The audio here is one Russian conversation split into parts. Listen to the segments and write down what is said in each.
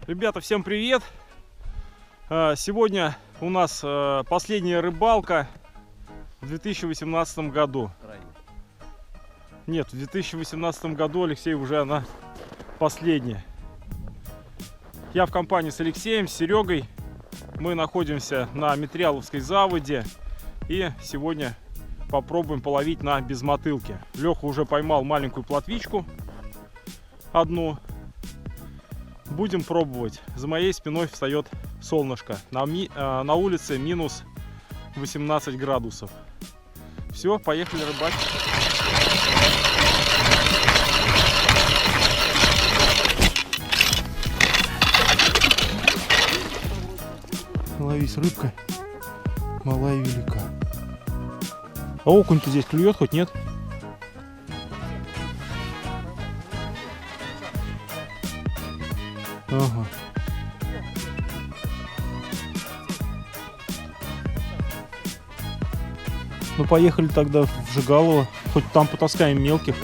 Ребята, всем привет! Сегодня у нас последняя рыбалка в 2018 году. Нет, в 2018 году, Алексей, уже она последняя. Я в компании с Алексеем, с Серегой. Мы находимся на Метряловской заводе. И сегодня попробуем половить на безмотылке. Леха уже поймал маленькую плотвичку. Одну. Будем пробовать. За моей спиной встает солнышко. На улице минус 18 градусов. Все, поехали рыбачить. Ловись рыбка. Малая и велика. А окунь-то здесь клюет хоть нет? Ага. Ну поехали тогда в Жигалово. Хоть там потаскаем мелких.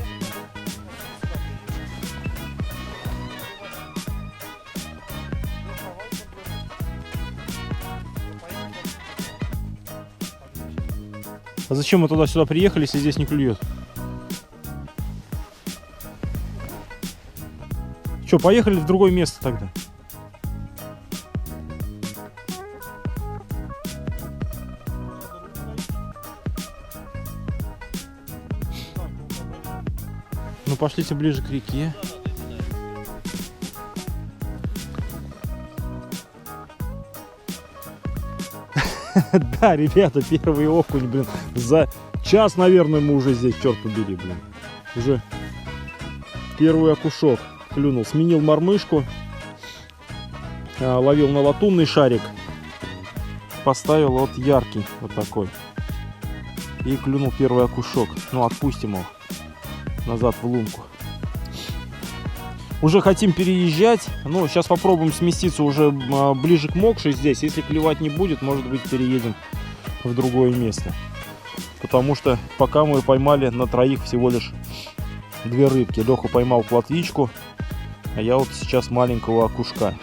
А зачем мы туда-сюда приехали, если здесь не клюет? Че, поехали в другое место тогда? Ну пошлите ближе к реке. Да, ребята, первый окунь, блин. За час, наверное, мы уже здесь, черт побери, блин. Уже первый окушок клюнул. Сменил мормышку. Ловил на латунный шарик. Поставил вот яркий, вот такой. И клюнул первый окушок. Ну, отпустим его назад в лунку. Уже хотим переезжать. Ну, сейчас попробуем сместиться уже ближе к Мокши здесь. Если клевать не будет, может быть, переедем в другое место. Потому что пока мы поймали на троих всего лишь 2 рыбки. Леха поймал плотвичку, а я вот сейчас маленького окушка.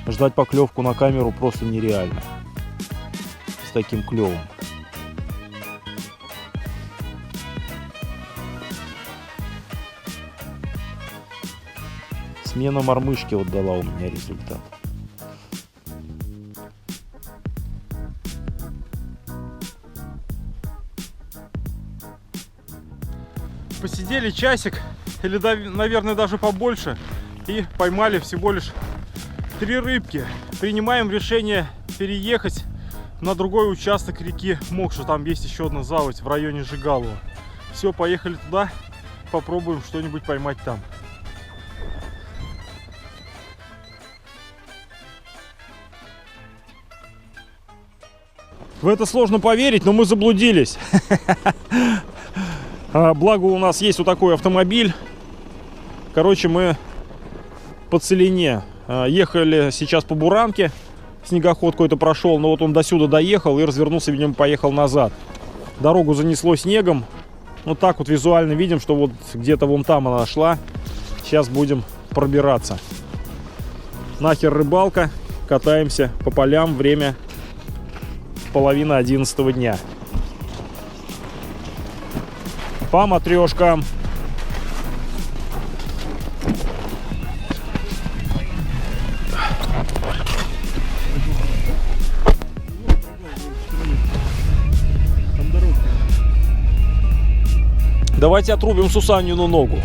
Ждать поклевку на камеру просто нереально. С таким клевом. Смена мормышки вот дала у меня результат. Посидели часик, или, наверное, даже побольше, и поймали всего лишь 3 рыбки. Принимаем решение переехать на другой участок реки Мокша. Там есть еще одна заводь в районе Жигалова. Все, поехали туда, попробуем что-нибудь поймать там. В это сложно поверить, но мы заблудились. Благо у нас есть вот такой автомобиль. Короче, мы по целине. Ехали сейчас по Буранке. Снегоход какой-то прошел, но вот он до сюда доехал и развернулся, видимо, поехал назад. Дорогу занесло снегом. Вот так вот визуально видим, что вот где-то вон там она шла. Сейчас будем пробираться. Нахер рыбалка. Катаемся по полям. Время 10:30 дня. По матрешкам. Давайте отрубим Сусанину ногу.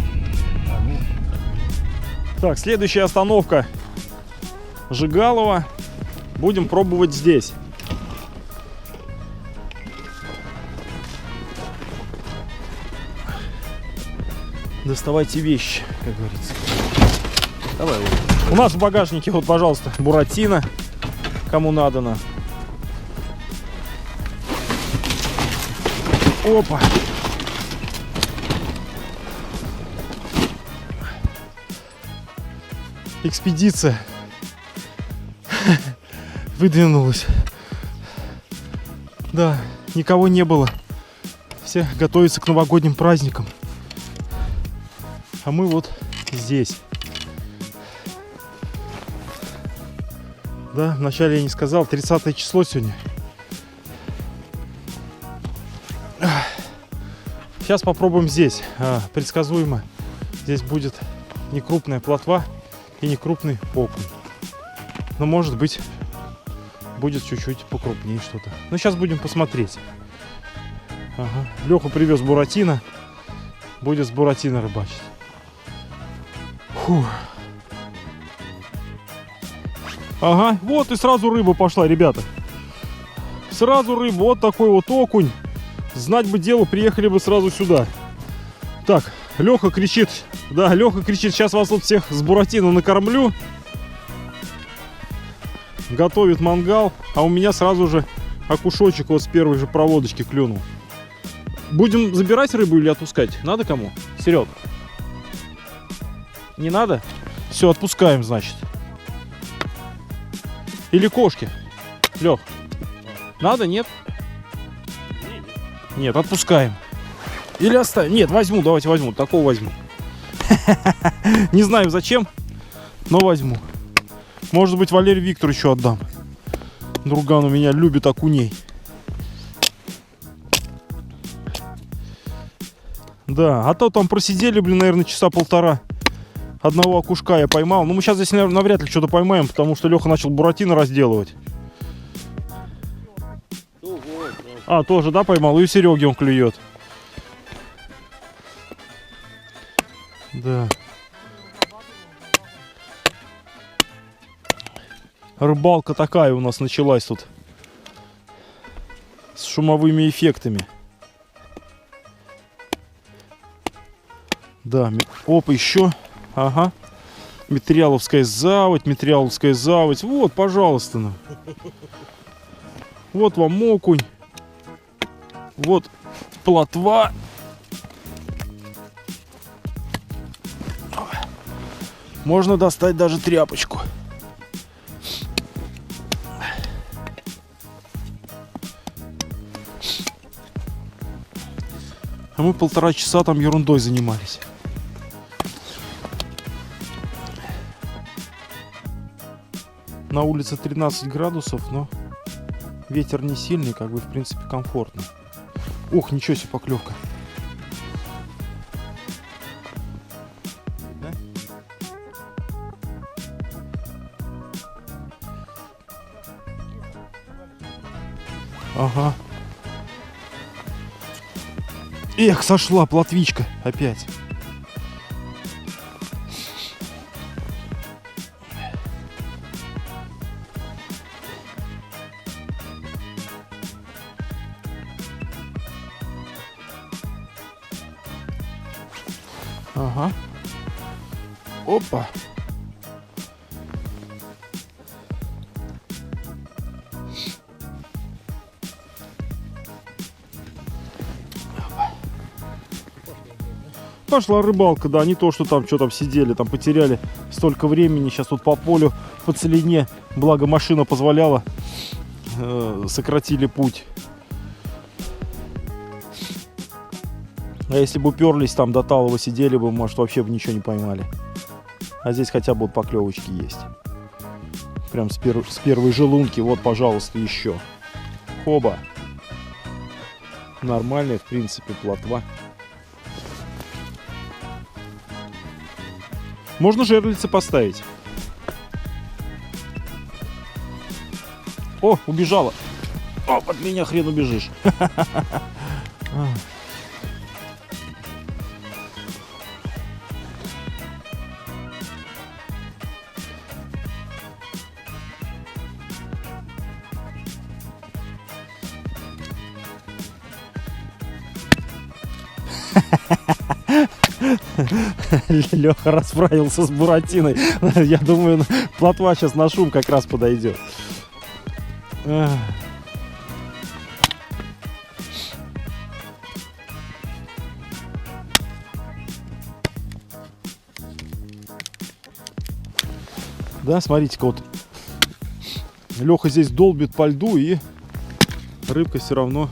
Так, следующая остановка Жигалово. Будем пробовать здесь. Доставайте вещи, как говорится. Давай. У нас в багажнике, вот, пожалуйста, буратино, кому надо. Опа. Экспедиция выдвинулась. Да, никого не было. Все готовятся к новогодним праздникам. А мы вот здесь. Да, вначале я не сказал, 30 число сегодня. Сейчас попробуем здесь. Предсказуемо. Здесь будет не крупная плотва и не крупный окунь. Но может быть будет чуть-чуть покрупнее что-то. Но сейчас будем посмотреть. Ага. Леха привез буратино. Будет с буратино рыбачить. Фух. Ага, вот и сразу рыба пошла, ребята. Сразу рыба, вот такой вот окунь. Знать бы дело, приехали бы сразу сюда. Так, Леха кричит. Да, Леха кричит, сейчас вас тут всех с буратино накормлю. Готовит мангал. А у меня сразу же окушочек вот с первой же проводочки клюнул. Будем забирать рыбу или отпускать? Надо кому? Серег? Не надо? Все, отпускаем, значит. Или кошки? Лех, надо, нет? Нет, отпускаем. Или оставим? Нет, возьму, давайте возьму. Такого возьму. Не знаю зачем, но возьму. Может быть, Валерию Викторовичу отдам. Друган у меня любит окуней. Да, а то там просидели, блин, наверное, часа полтора. Одного окушка я поймал. Ну, мы сейчас здесь, наверное, навряд ли что-то поймаем, потому что Леха начал буратино разделывать. А, тоже, да, поймал? И у Сереги он клюет. Да. Рыбалка такая у нас началась тут. С шумовыми эффектами. Да, оп, еще. Ага. Метриаловская заводь, Метриаловская заводь. Вот, пожалуйста. Ну. Вот вам окунь. Вот плотва. Можно достать даже тряпочку. А мы 1,5 часа там ерундой занимались. На улице 13 градусов, но ветер не сильный, как бы в принципе комфортно. Ух, ничего себе поклевка. Да? Ага. Эх, сошла плотвичка опять. Ага. Опа. Пошла рыбалка, да, не то, что там что там сидели, там потеряли столько времени. Сейчас тут по полю, по целине, благо машина позволяла, сократили путь. А если бы уперлись там до Талова, сидели бы, может, вообще бы ничего не поймали. А здесь хотя бы вот поклевочки есть. Прям с первой же лунки. Вот, пожалуйста, еще. Хоба. Нормальная, в принципе, плотва. Можно жерлицы поставить. О, убежала. О, от меня хрен убежишь. Леха расправился с буратиной. Я думаю, плотва сейчас на шум как раз подойдет. Да, смотрите-ка, вот Леха здесь долбит по льду, и рыбка все равно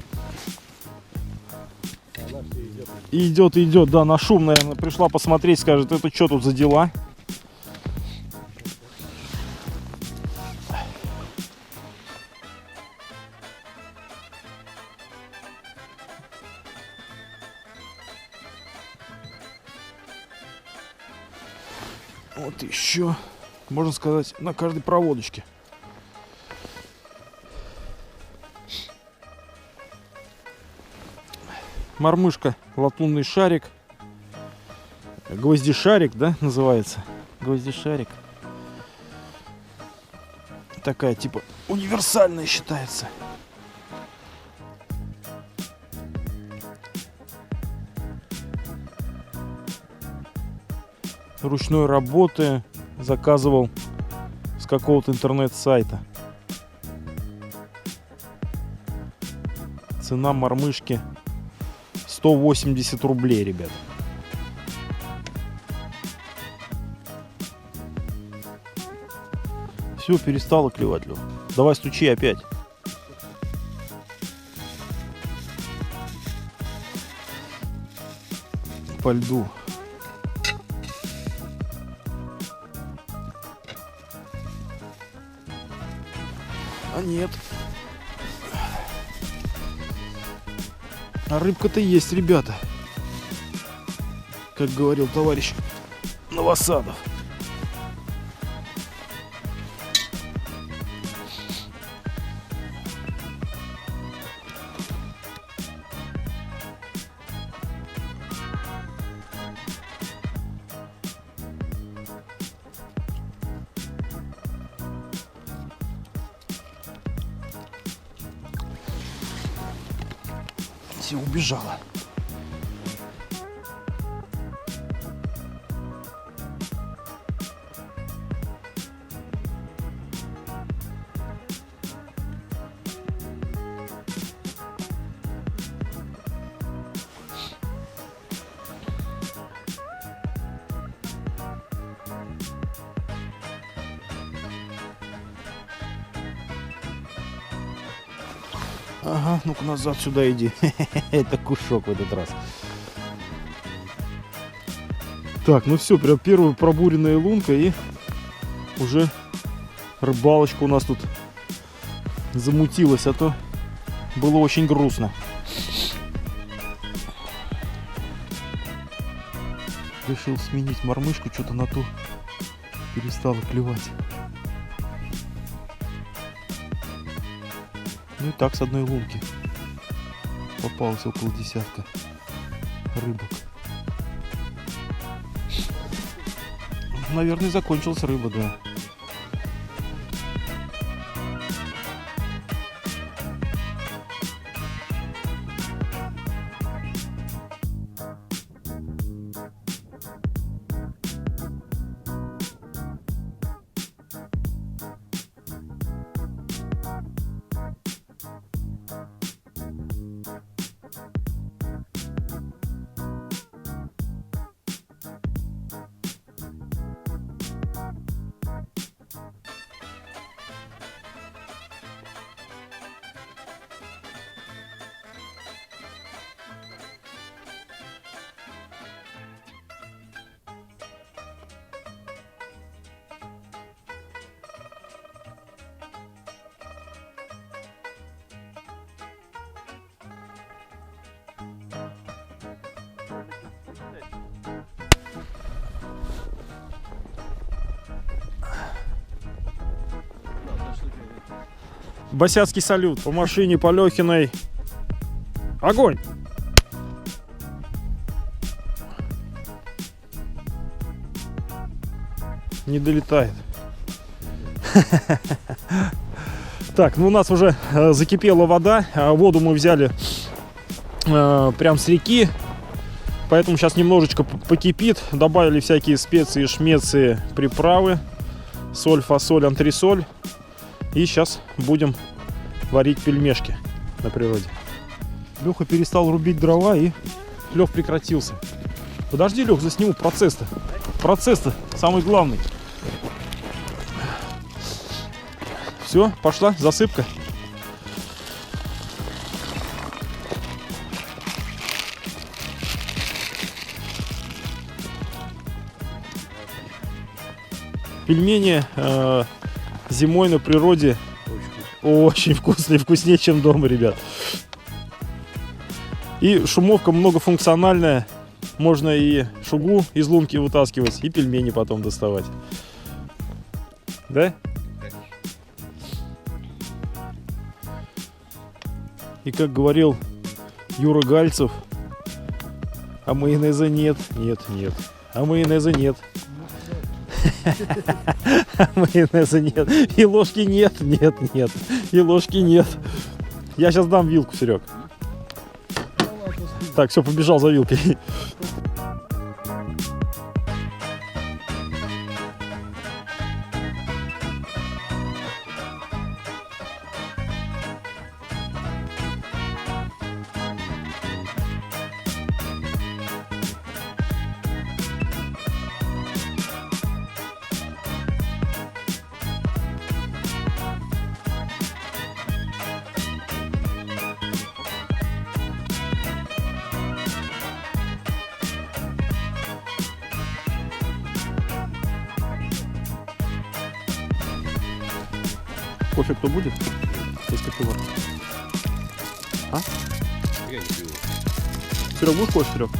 идет, идет, да, на шум, наверное, пришла посмотреть, скажет, это что тут за дела? Вот еще, можно сказать, на каждой проводочке. Мормышка, латунный шарик. Гвоздишарик, да, называется? Гвоздишарик. Такая, типа, универсальная считается. Ручной работы, заказывал с какого-то интернет-сайта. Цена мормышки 180 рублей, ребят. Все, перестало клевать, Лёх. Давай стучи опять. По льду. А нет. А рыбка-то есть, ребята. Как говорил товарищ Новосадов. Все, убежала. Ага, ну-ка назад сюда иди. Это кушок в этот раз. Так, ну все, прям первая пробуренная лунка, и уже рыбалочка у нас тут замутилась, а то было очень грустно. Решил сменить мормышку, что-то на ту перестала клевать. Ну и так с одной лунки попалось около десятка рыбок. Наверное, закончилась рыба, да. Босяцкий салют по машине, по Лёхиной. Огонь! Не долетает. Так, ну у нас уже закипела вода. Воду мы взяли прям с реки. Поэтому сейчас немножечко покипит. Добавили всякие специи, шмеции, приправы. Соль, фасоль, антресоль. И сейчас будем варить пельмешки на природе. Леха перестал рубить дрова, и Лех прекратился. Подожди, Лех, засниму процесс-то. Процесс-то самый главный. Все, пошла засыпка. Пельмени зимой на природе очень вкусные, вкуснее, чем дома, ребят. И шумовка многофункциональная. Можно и шугу из лунки вытаскивать, и пельмени потом доставать. Да? И как говорил Юра Гальцев, а майонеза нет, нет, нет. А майонеза нет. А майонеза нет. И ложки нет, нет, нет. И ложки нет. Я сейчас дам вилку, Серег. Так, все, побежал за вилкой. Кофе кто будет? Если пиво. А? Я не пью. Серег, будешь кофе, Серег?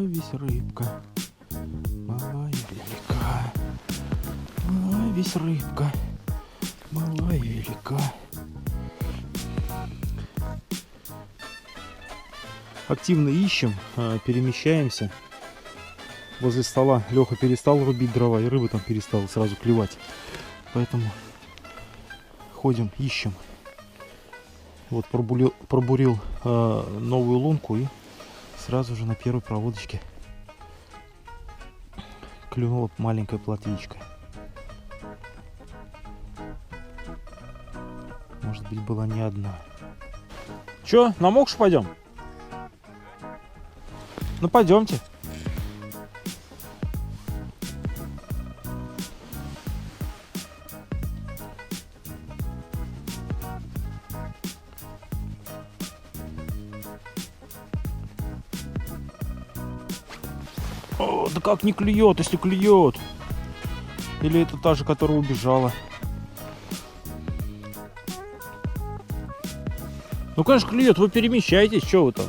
Весь рыбка, малая велика, малая весь рыбка, малая велика. Активно ищем, перемещаемся. Возле стола Леха перестал рубить дрова, и рыба там перестала сразу клевать. Поэтому ходим, ищем. Вот пробурил новую лунку и сразу же на первой проводочке клюнула маленькая плотвичка. Может быть, была не одна. Че, на Мокшу пойдем? Ну пойдемте. О, да как не клюет, если клюет? Или это та же, которая убежала? Ну, конечно, клюет, вы перемещаетесь, что вы там?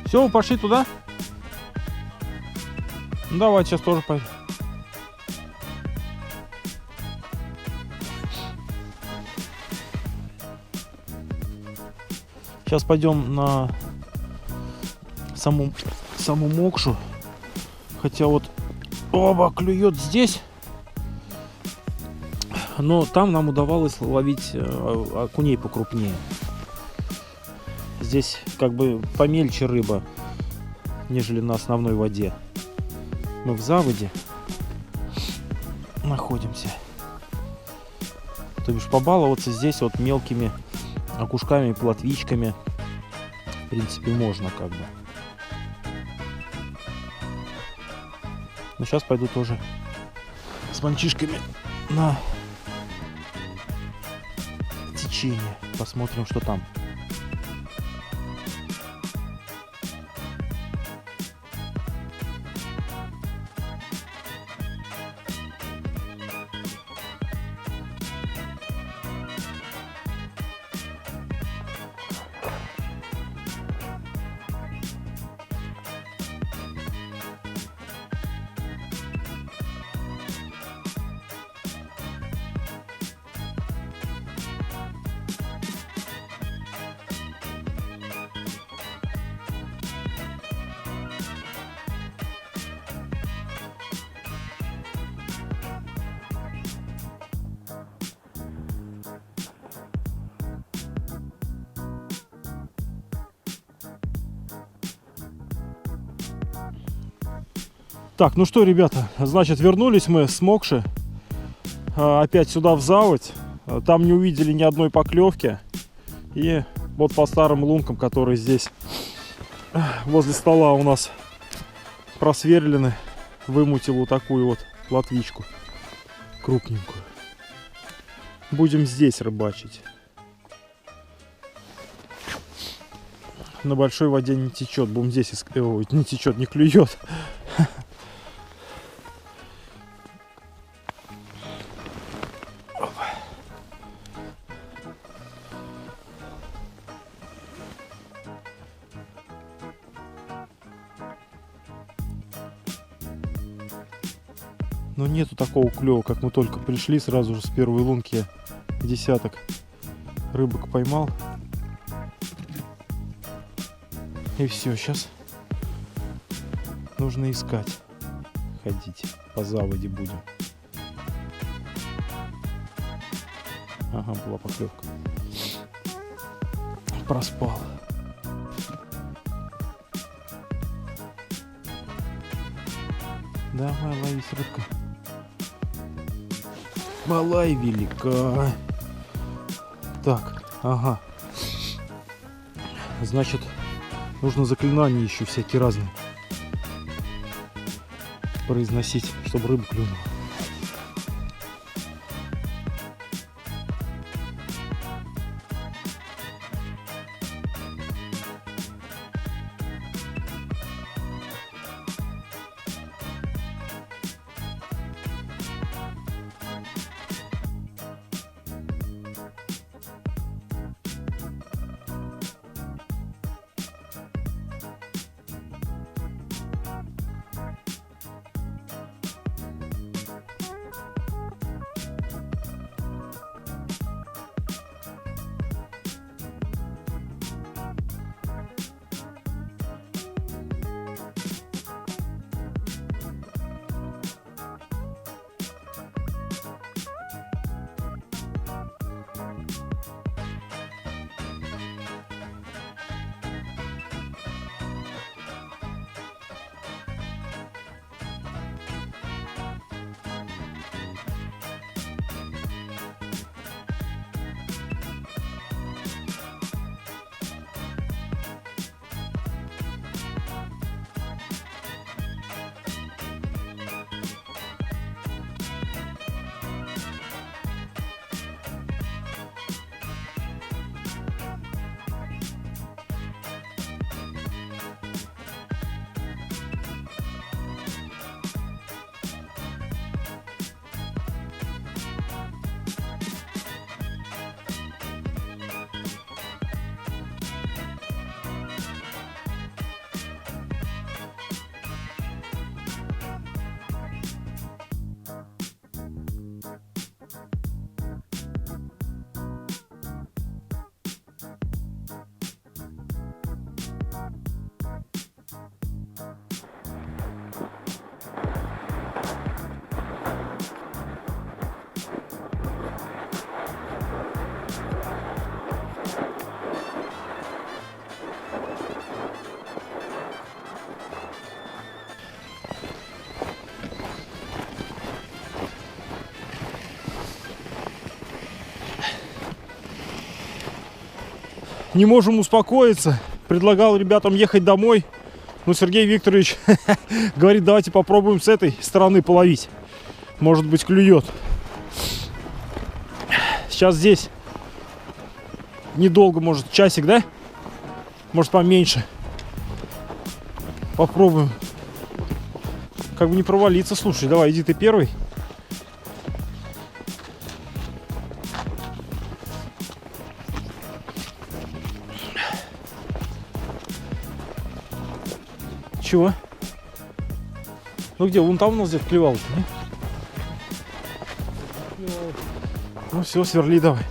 Все, вы пошли туда? Ну, давайте, сейчас тоже пойду. Сейчас пойдем на саму Мокшу. Хотя вот оба клюет здесь. Но там нам удавалось ловить окуней покрупнее. Здесь как бы помельче рыба, нежели на основной воде. Мы в заводе находимся. То бишь побаловаться здесь вот мелкими окушками, плотвичками в принципе можно как бы. Но сейчас пойду тоже с мальчишками на течение. Посмотрим, что там. Так, ну что, ребята, значит, вернулись мы с Мокши опять сюда в заводь. Там не увидели ни одной поклевки. И вот по старым лункам, которые здесь возле стола у нас просверлены, вымутил вот такую вот плотвичку крупненькую. Будем здесь рыбачить. На большой воде не течет, будем здесь не течет, не клюет. Но нету такого клёва, как мы только пришли, сразу же с первой лунки я десяток рыбок поймал. И все, сейчас нужно искать, ходить, по заводе будем. Ага, была поклевка. Проспал. Давай, ловись, рыбка. Мала и велика. Так, ага. Значит, нужно заклинания еще всякие разные произносить, чтобы рыба клюнула. Не можем успокоиться. Предлагал ребятам ехать домой. Но Сергей Викторович говорит, давайте попробуем с этой стороны половить. Может быть, клюет. Сейчас здесь недолго, может, часик, да? Может, поменьше. Попробуем. Как бы не провалиться. Слушай, давай, иди ты первый. Чего? Ну где? Вон там у нас где-то клевал-то, не? Ну все, сверли давай.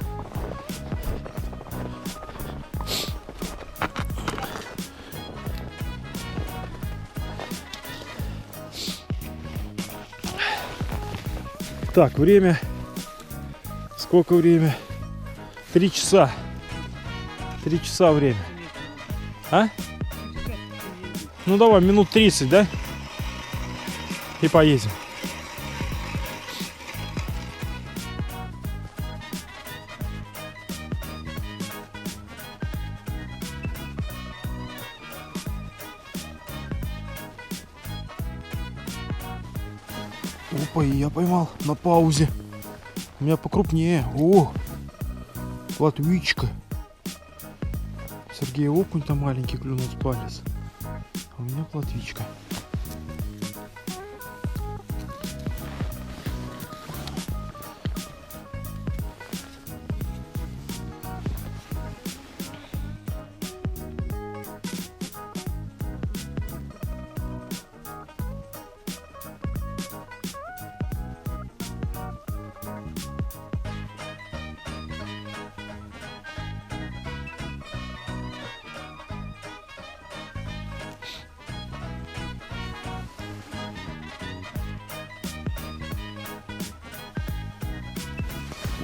Так, время. Сколько время? 3 часа. 3 часа время. А? Ну давай, минут 30, да? и поедем. Опа, и я поймал на паузе. У меня покрупнее. О, плотвичка. Сергей окунь-то маленький клюнул с палец. А у меня плотвичка.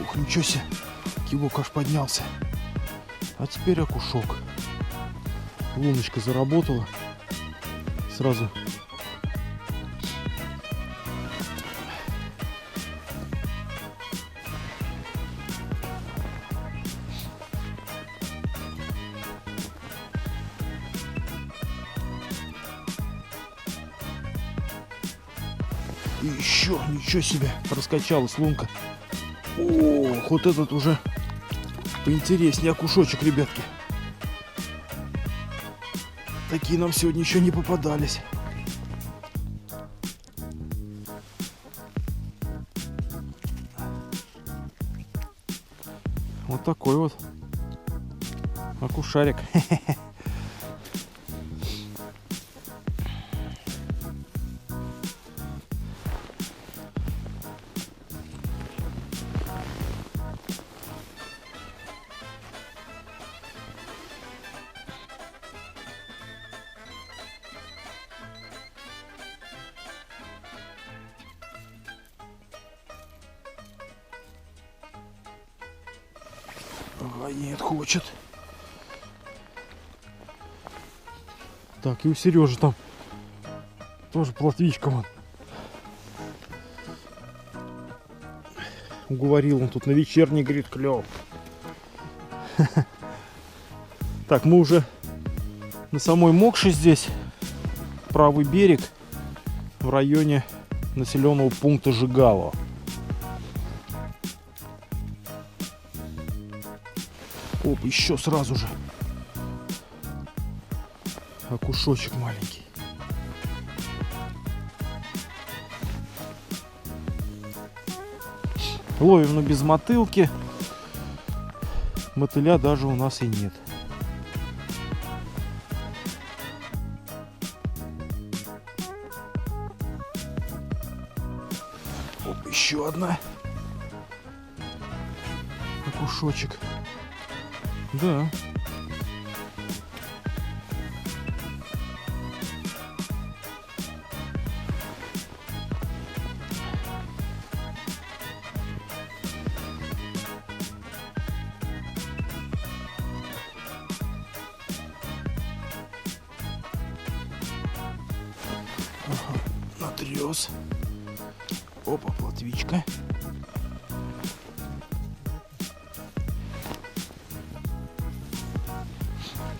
Ух, ничего себе, кивок аж поднялся. А теперь окушок. Луночка заработала. Сразу. И еще, ничего себе, раскачалась лунка. Ох, вот этот уже поинтереснее окушочек, ребятки. Такие нам сегодня еще не попадались. Вот такой вот окушарик. Ага, нет, хочет. Так, и у Сережи там тоже плотвичка вон. Уговорил он тут на вечерний, говорит, клёв. Так, мы уже на самой Мокше здесь. Правый берег в районе населенного пункта Жигало. Оп, еще сразу же окушочек маленький. Ловим, но без мотылки. Мотыля даже у нас и нет. Оп, еще одна. Окушочек. Да. Ага, натрёс. Опа, плотвичка.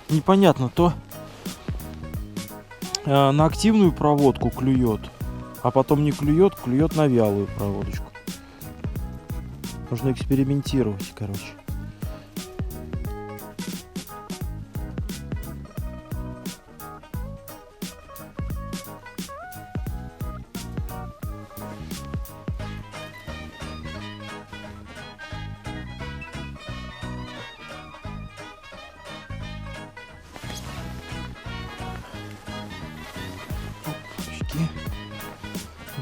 Непонятно, то на активную проводку клюет, а потом не клюет, клюет на вялую проводочку. Нужно экспериментировать, короче.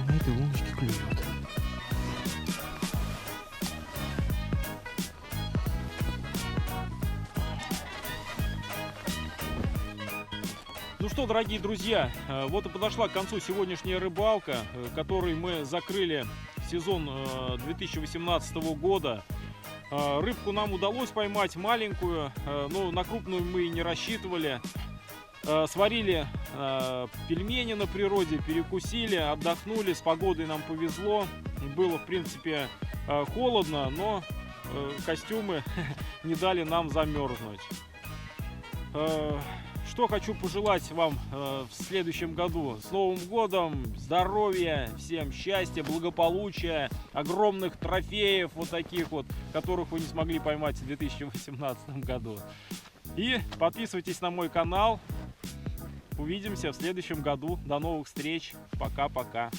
На этой луночке клюет. Ну что, дорогие друзья, вот и подошла к концу сегодняшняя рыбалка, которой мы закрыли сезон 2018 года. Рыбку нам удалось поймать маленькую, но на крупную мы и не рассчитывали. Сварили пельмени на природе, перекусили, отдохнули, с погодой нам повезло. Было, в принципе, холодно, но костюмы не дали нам замерзнуть. Что хочу пожелать вам в следующем году. С Новым годом! Здоровья, всем счастья, благополучия, огромных трофеев вот таких вот, которых вы не смогли поймать в 2018 году. И подписывайтесь на мой канал. Увидимся в следующем году. До новых встреч. Пока-пока.